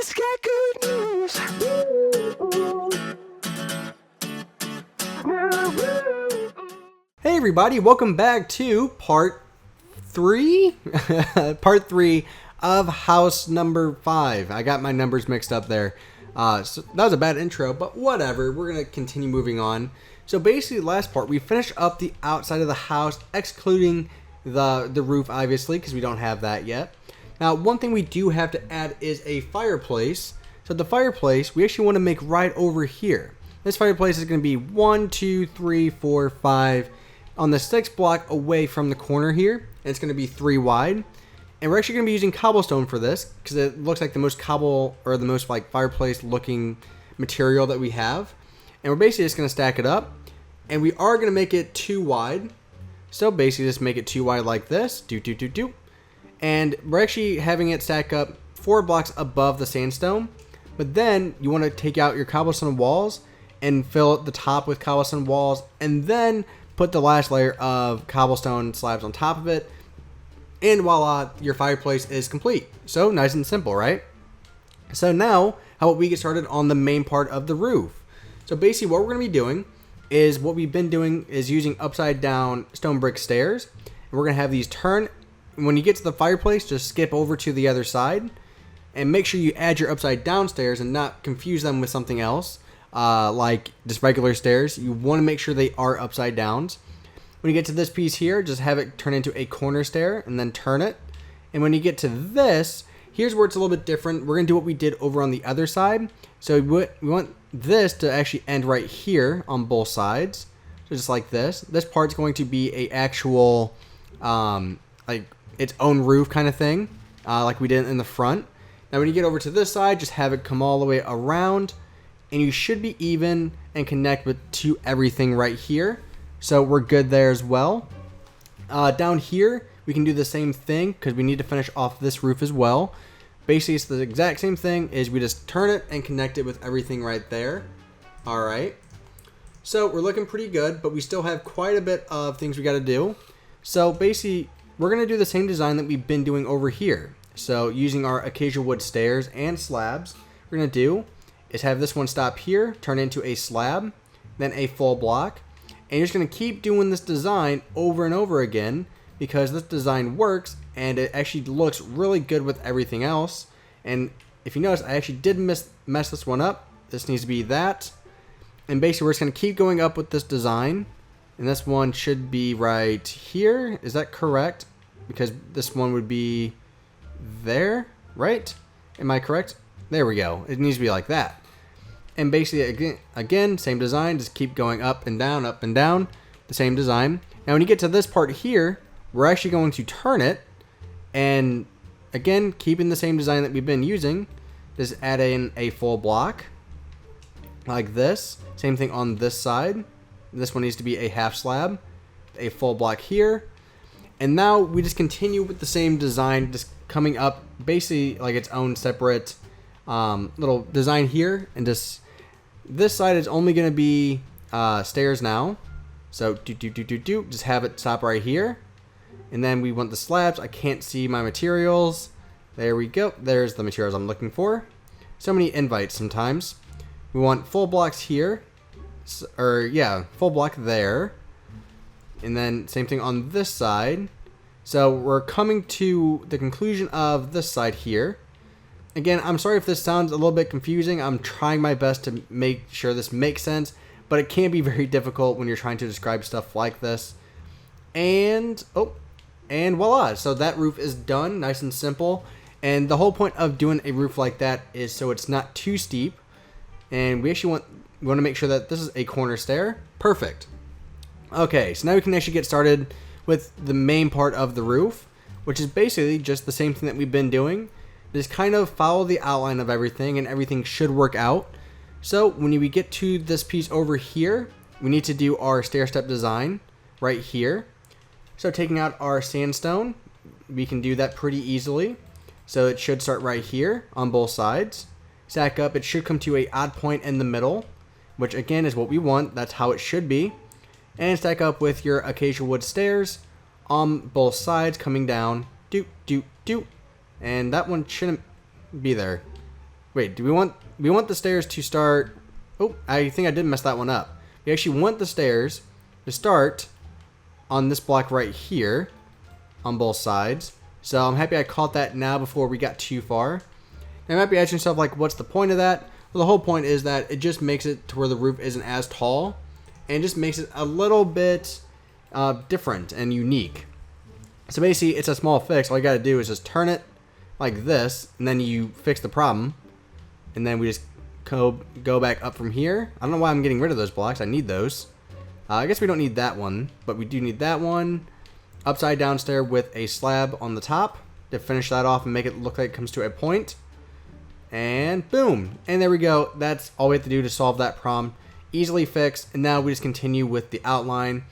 just got good news. Hey everybody, welcome back to part 3? Part 3 of house number 5. I got my numbers mixed up there. So that was a bad intro, but whatever. We're going to continue moving on. So basically, last part, we finished up the outside of the house, excluding the roof, obviously, because we don't have that yet. Now, one thing we do have to add is a fireplace. So the fireplace, we actually want to make right over here. This fireplace is going to be 1, 2, 3, 4, 5 on the 6th block away from the corner here. And it's going to be 3 wide. And we're actually going to be using cobblestone for this because it looks like the most fireplace looking material that we have. And we're basically just going to stack it up. And we are going to make it 2 wide. So basically just make it 2 wide like this. And we're actually having it stack up 4 blocks above the sandstone. But then you want to take out your cobblestone walls and fill the top with cobblestone walls. And then put the last layer of cobblestone slabs on top of it. And voila, your fireplace is complete. So nice and simple, right? So now, how about we get started on the main part of the roof? So basically what we're going to be doing is what we've been doing is using upside down stone brick stairs. And we're going to have these turn. When you get to the fireplace, just skip over to the other side. And make sure you add your upside down stairs and not confuse them with something else. Like just regular stairs. You want to make sure they are upside downs. When you get to this piece here, just have it turn into a corner stair and then turn it. And when you get to this, here's where it's a little bit different. We're going to do what we did over on the other side. So we want this to actually end right here on both sides. So just like this. This part's going to be a actual, like its own roof kind of thing, like we did in the front. Now when you get over to this side, just have it come all the way around. And you should be even and connect to everything right here. So we're good there as well. Down here, we can do the same thing because we need to finish off this roof as well. Basically, it's the exact same thing is we just turn it and connect it with everything right there. All right. So we're looking pretty good, but we still have quite a bit of things we got to do. So basically, we're going to do the same design that we've been doing over here. So using our acacia wood stairs and slabs, we're going to do is have this one stop here, turn into a slab, then a full block. And you're just going to keep doing this design over and over again because this design works and it actually looks really good with everything else. And if you notice, I actually did mess this one up. This needs to be that. And basically, we're just going to keep going up with this design. And this one should be right here. Is that correct? Because this one would be there, right? Am I correct? There we go. It needs to be like that. And basically, again, same design. Just keep going up and down, the same design. Now, when you get to this part here, we're actually going to turn it. And again, keeping the same design that we've been using. Just add in a full block. Like this. Same thing on this side. This one needs to be a half slab. A full block here. And now we just continue with the same design. Just coming up basically like its own separate little design here. And just this side is only going to be stairs now. So just have it stop right here. And then we want the slabs. I can't see my materials. There we go. There's the materials I'm looking for. So many invites sometimes. We want full blocks here. Full block there. And then same thing on this side. So we're coming to the conclusion of this side here. Again, I'm sorry if this sounds a little bit confusing. I'm trying my best to make sure this makes sense, but it can be very difficult when you're trying to describe stuff like this. And voila. So that roof is done, nice and simple. And the whole point of doing a roof like that is so it's not too steep. And we actually want to make sure that this is a corner stair. Perfect. Okay, so now we can actually get started with the main part of the roof, which is basically just the same thing that we've been doing. Just kind of follow the outline of everything and everything should work out. So when we get to this piece over here, we need to do our stair step design right here. So taking out our sandstone, we can do that pretty easily. So it should start right here on both sides. Stack up, it should come to a odd point in the middle, which again is what we want. That's how it should be. And stack up with your acacia wood stairs on both sides coming down. And that one shouldn't be there. Wait, do we want the stairs to start? Oh, I think I did mess that one up. We actually want the stairs to start on this block right here on both sides. So I'm happy I caught that now before we got too far. Now, you might be asking yourself, like, what's the point of that? Well, the whole point is that it just makes it to where the roof isn't as tall and just makes it a little bit different and unique. So basically, it's a small fix. All you got to do is just turn it like this, and then you fix the problem. And then we just go back up from here. I don't know why I'm getting rid of those blocks. I need those. I guess we don't need that one, but we do need that one. Upside down stair with a slab on the top to finish that off and make it look like it comes to a point. And boom. And there we go. That's all we have to do to solve that problem. Easily fixed. And now we just continue with the outline.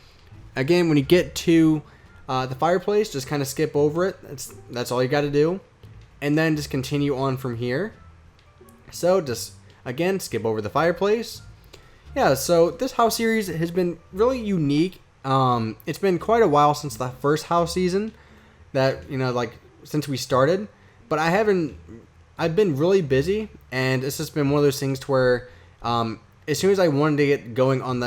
Again, when you get to the fireplace, just kind of skip over it. That's all you got to do. And then just continue on from here. So just, again, skip over the fireplace. Yeah, so this house series has been really unique. It's been quite a while since the first house season that, like, since we started. But I've been really busy, and it's just been one of those things to where as soon as I wanted to get going on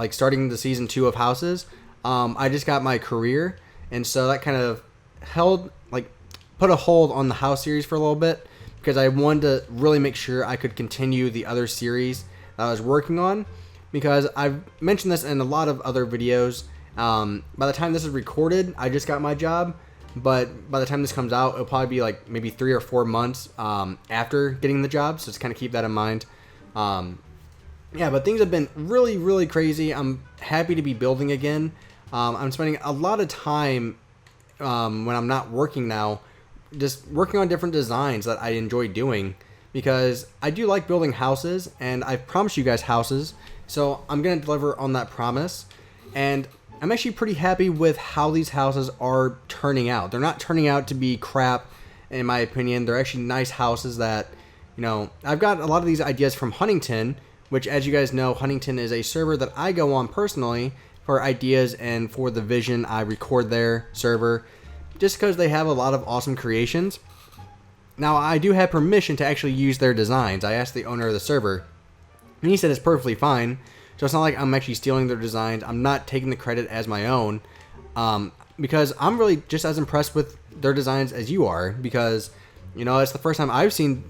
starting the season 2 of houses, I just got my career. And so that kind of put a hold on the house series for a little bit, because I wanted to really make sure I could continue the other series that I was working on, because I've mentioned this in a lot of other videos. By the time this is recorded, I just got my job, but by the time this comes out, it'll probably be like maybe 3 or 4 months after getting the job, so just kind of keep that in mind. Yeah, but things have been really, really crazy. I'm happy to be building again. I'm spending a lot of time when I'm not working now, just working on different designs that I enjoy doing, because I do like building houses, and I've promised you guys houses, so I'm going to deliver on that promise. And I'm actually pretty happy with how these houses are turning out. They're not turning out to be crap, in my opinion. They're actually nice houses that, I've got a lot of these ideas from Huntington, which, as you guys know, Huntington is a server that I go on personally for ideas and for the vision I record their server, just because they have a lot of awesome creations. Now, I do have permission to actually use their designs. I asked the owner of the server, and he said it's perfectly fine. So it's not like I'm actually stealing their designs. I'm not taking the credit as my own, because I'm really just as impressed with their designs as you are, because, it's the first time I've seen,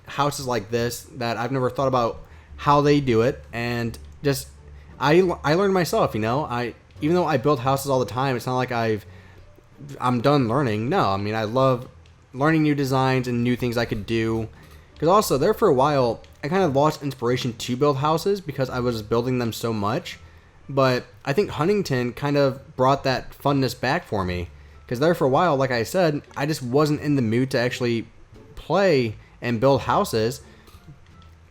houses like this that I've never thought about how they do it. And just, I learned myself, even though I build houses all the time, it's not like I'm done learning. No, I mean, I love learning new designs and new things I could do. Because also, there for a while, I kind of lost inspiration to build houses because I was building them so much. But I think Huntington kind of brought that funness back for me. Because there for a while, like I said, I just wasn't in the mood to actually play and build houses.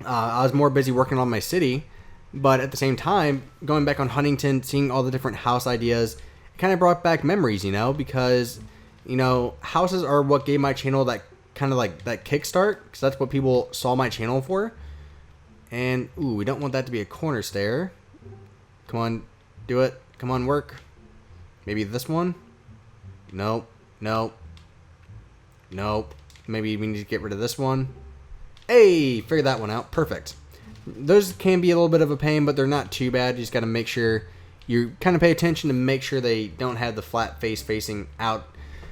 I was more busy working on my city. But at the same time, going back on Huntington, seeing all the different house ideas, it kind of brought back memories, because, houses are what gave my channel that kind of like that kickstart, because that's what people saw my channel for. And, ooh, we don't want that to be a corner stair. Come on, do it. Come on, work. Maybe this one? Nope. Nope. Nope. Maybe we need to get rid of this one. Hey, figured that one out. Perfect. Those can be a little bit of a pain, but they're not too bad. You just got to make sure you kind of pay attention to make sure they don't have the flat face facing out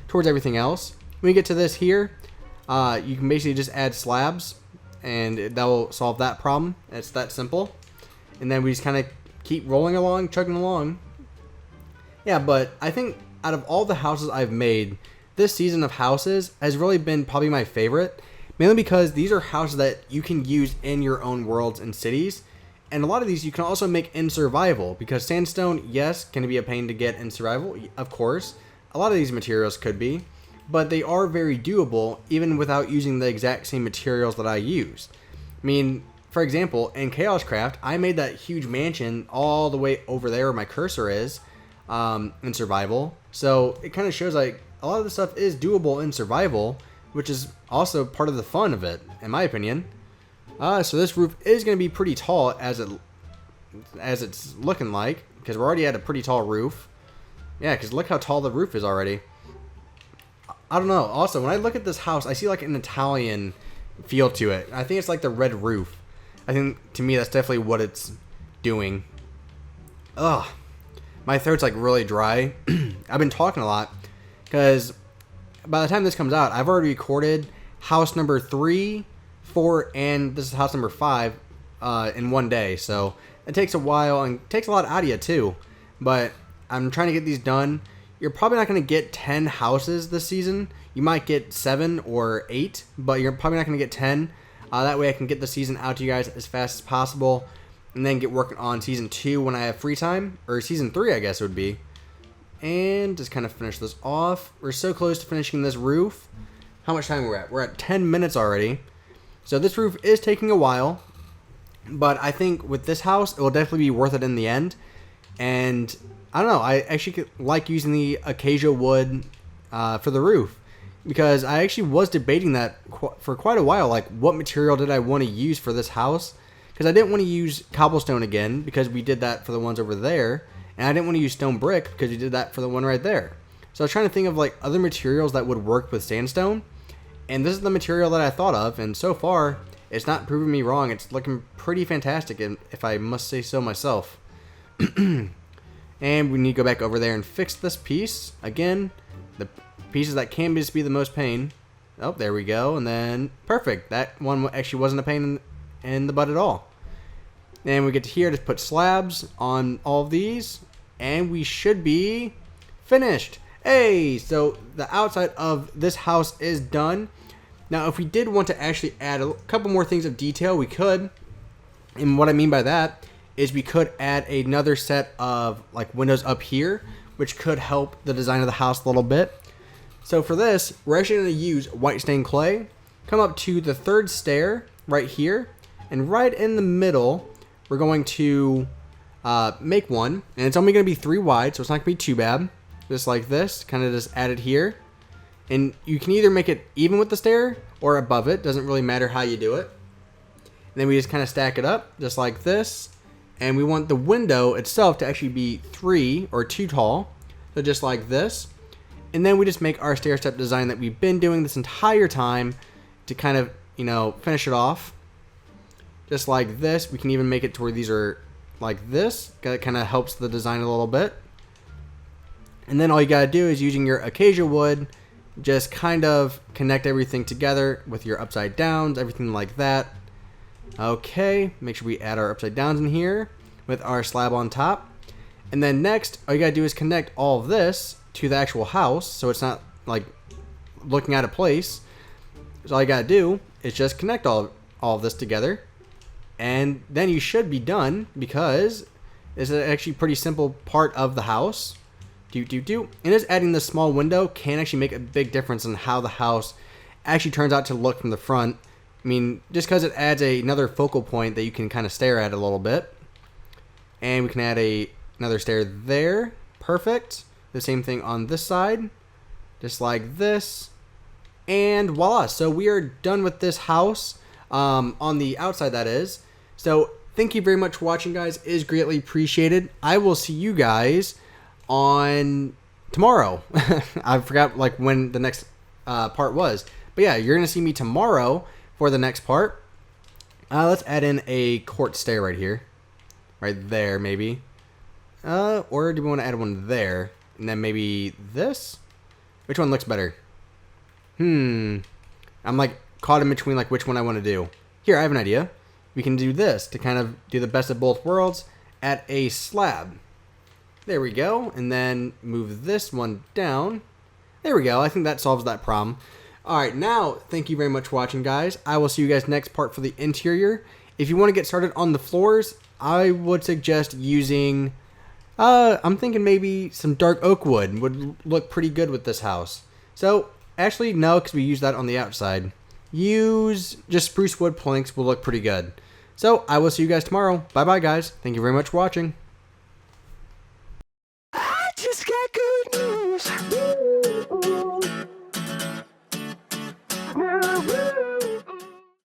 towards everything else. When you get to this here, you can basically just add slabs, and that will solve that problem. It's that simple. And then we just kind of keep rolling along, chugging along. Yeah, but I think out of all the houses I've made, this season of houses has really been probably my favorite. Mainly because these are houses that you can use in your own worlds and cities. And a lot of these you can also make in survival. Because sandstone, yes, can be a pain to get in survival, of course. A lot of these materials could be. But they are very doable, even without using the exact same materials that I use. I mean, for example, in KaoshKraft, I made that huge mansion all the way over there where my cursor is, in survival. So it kind of shows like a lot of the stuff is doable in survival, which is also part of the fun of it, in my opinion. So this roof is going to be pretty tall as it's looking like, because we're already at a pretty tall roof. Yeah, because look how tall the roof is already. I don't know. Also, when I look at this house, I see like an Italian, feel to it. I think it's like the red roof. I think, to me, that's definitely what it's doing. Ugh. My throat's like really dry. I've been talking a lot because by the time this comes out, I've already recorded house number 3, 4, and this is house number 5 in one day. So it takes a while and takes a lot out of you too. But I'm trying to get these done. You're probably not going to get 10 houses this season. You might get 7 or 8, but you're probably not going to get 10. That way I can get the season out to you guys as fast as possible. And then get working on season 2 when I have free time. Or season 3, I guess it would be. And just kind of finish this off. We're so close to finishing this roof. How much time we're at? We're at 10 minutes already. So this roof is taking a while. But I think with this house, it will definitely be worth it in the end. And I don't know. I actually like using the acacia wood for the roof. Because I actually was debating that for quite a while. Like, what material did I want to use for this house? Because I didn't want to use cobblestone again, because we did that for the ones over there. And I didn't want to use stone brick, because we did that for the one right there. So I was trying to think of like other materials that would work with sandstone. And this is the material that I thought of. And so far, it's not proving me wrong. It's looking pretty fantastic, if I must say so myself. And we need to go back over there and fix this piece. Again, the pieces that can just be the most pain. Oh, there we go. And then, perfect. That one actually wasn't a pain in the butt at all. And we get to here, just put slabs on all of these, and we should be finished. Hey, so the outside of this house is done. Now, if we did want to actually add a couple more things of detail, we could. And what I mean by that is we could add another set of like windows up here, which could help the design of the house a little bit. So for this, we're actually going to use white stained clay, come up to the 3rd stair right here, and right in the middle, we're going to make one, and it's only going to be 3 wide, so it's not going to be too bad. Just like this, kind of just add it here. And you can either make it even with the stair or above it, doesn't really matter how you do it. And then we just kind of stack it up, just like this. And we want the window itself to actually be 3 or 2 tall, so just like this. And then we just make our stair step design that we've been doing this entire time to kind of, you know, finish it off. Just like this. We can even make it to where these are like this. That kind of helps the design a little bit. And then all you gotta do is using your acacia wood, just kind of connect everything together with your upside downs, everything like that. Okay, make sure we add our upside downs in here with our slab on top. And then next, all you gotta do is connect all of this to the actual house, so it's not like looking at a place. So all you gotta do is just connect all of this together, and then you should be done, because it's actually a pretty simple part of the house. And just adding this small window can actually make a big difference in how the house actually turns out to look from the front. I mean, just because it adds another focal point that you can kind of stare at a little bit. And we can add another stair there. Perfect. The same thing on this side. Just like this. And voila. So we are done with this house. On the outside, that is. So thank you very much for watching, guys. It is greatly appreciated. I will see you guys on tomorrow. I forgot like when the next part was. But yeah, you're going to see me tomorrow for the next part. Let's add in a quartz stair right here. Right there, maybe. Or do we want to add one there? And then maybe this? Which one looks better? I'm like caught in between like which one I want to do. Here, I have an idea. We can do this to kind of do the best of both worlds. Add a slab. There we go. And then move this one down. There we go. I think that solves that problem. Alright, now, thank you very much for watching, guys. I will see you guys next part for the interior. If you want to get started on the floors, I would suggest using, I'm thinking maybe some dark oak wood would look pretty good with this house. So, actually, no, because we use that on the outside. Use just spruce wood planks will look pretty good. So, I will see you guys tomorrow. Bye-bye, guys. Thank you very much for watching.